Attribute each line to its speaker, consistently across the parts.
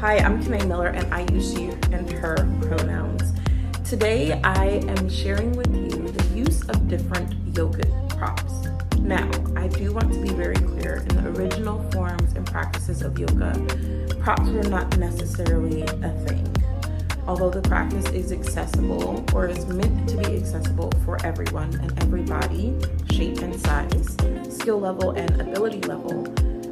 Speaker 1: Hi, I'm Kennae Miller and I use she and her pronouns. Today I am sharing with you the use of different yoga props. Now, I do want to be very clear, in the original forms and practices of yoga, props were not necessarily a thing. Although the practice is accessible, or is meant to be accessible for everyone and every body, shape and size, skill level and ability level,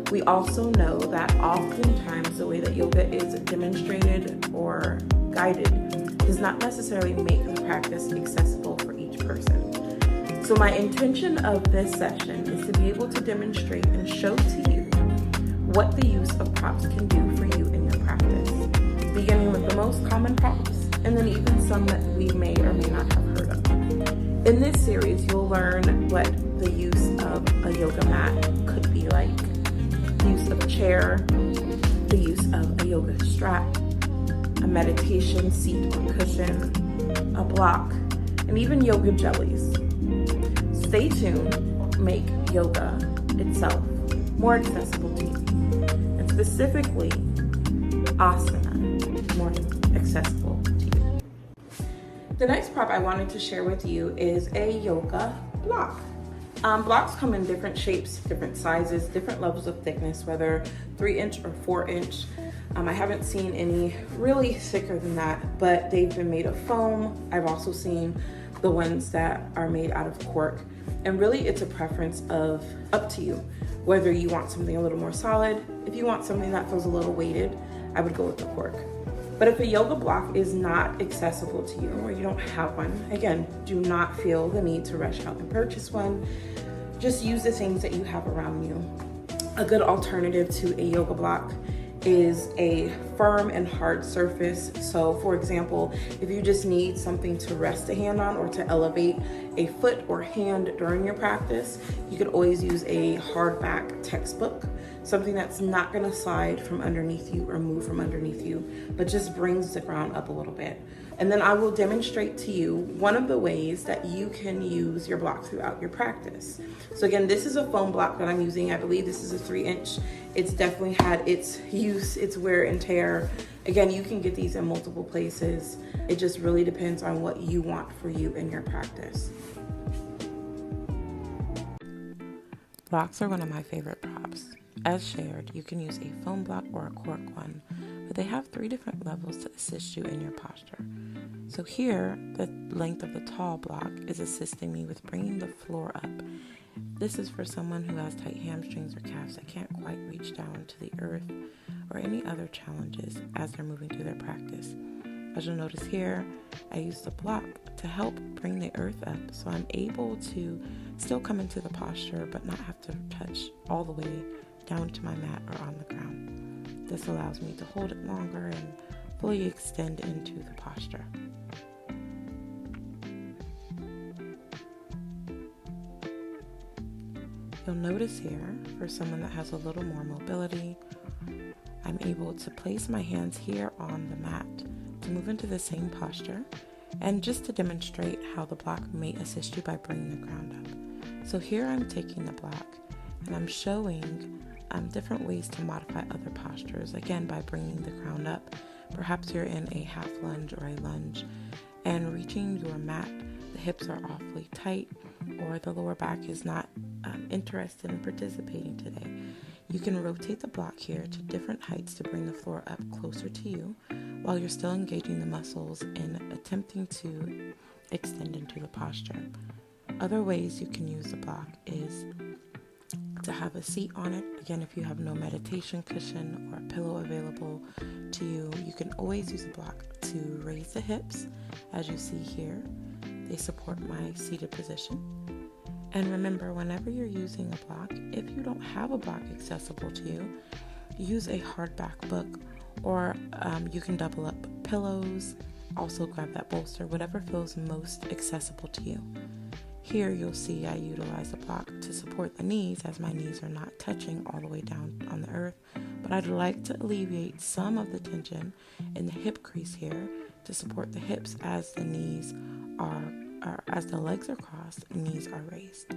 Speaker 1: we also know that oftentimes the way that yoga is demonstrated or guided does not necessarily make the practice accessible for each person. So my intention of this session is to be able to demonstrate and show to you what the use of props can do for you in your practice, beginning with the most common props and then even some that we may or may not have heard of. In this series, you'll learn what the use of a yoga mat could be like, the use of a chair, the use of a yoga strap, a meditation seat or cushion, a block, and even yoga jellies. Stay tuned, make yoga itself more accessible to you, and specifically asana more accessible to you. The next prop I wanted to share with you is a yoga block. Blocks come in different shapes, different sizes, different levels of thickness, whether 3-inch or 4-inch. I haven't seen any really thicker than that, but they've been made of foam. I've also seen the ones that are made out of cork. And really it's a preference of up to you, whether you want something a little more solid. If you want something that feels a little weighted, I would go with the cork. But if a yoga block is not accessible to you or you don't have one, again, do not feel the need to rush out and purchase one. Just use the things that you have around you. A good alternative to a yoga block is a firm and hard surface. So for example, if you just need something to rest a hand on or to elevate a foot or hand during your practice, you could always use a hardback textbook, something that's not gonna slide from underneath you or move from underneath you, but just brings the ground up a little bit. And then I will demonstrate to you one of the ways that you can use your block throughout your practice. So again, this is a foam block that I'm using. I believe this is a 3-inch. It's definitely had its use, its wear and tear. Again, you can get these in multiple places. It just really depends on what you want for you in your practice. Blocks are one of my favorite props. As shared, you can use a foam block or a cork one, but they have 3 different levels to assist you in your posture. So here, the length of the tall block is assisting me with bringing the floor up. This is for someone who has tight hamstrings or calves that can't quite reach down to the earth or any other challenges as they're moving through their practice. As you'll notice here, I use the block to help bring the earth up so I'm able to still come into the posture but not have to touch all the way down to my mat or on the ground. This allows me to hold it longer and fully extend into the posture. You'll notice here, for someone that has a little more mobility, I'm able to place my hands here on the mat to move into the same posture and just to demonstrate how the block may assist you by bringing the ground up. So here I'm taking the block and I'm showing different ways to modify other postures, again by bringing the crown up. Perhaps you're in a half lunge or a lunge and reaching your mat, the hips are awfully tight or the lower back is not interested in participating today. You can rotate the block here to different heights to bring the floor up closer to you while you're still engaging the muscles and attempting to extend into the posture. Other ways you can use the block is to have a seat on it. Again, if you have no meditation cushion or a pillow available to you, you can always use a block to raise the hips. As you see here, they support my seated position. And remember, whenever you're using a block, if you don't have a block accessible to you, use a hardback book, or you can double up pillows, also grab that bolster, whatever feels most accessible to you. Here you'll see I utilize a block to support the knees as my knees are not touching all the way down on the earth, but I'd like to alleviate some of the tension in the hip crease here to support the hips as the knees are as the legs are crossed, knees are raised.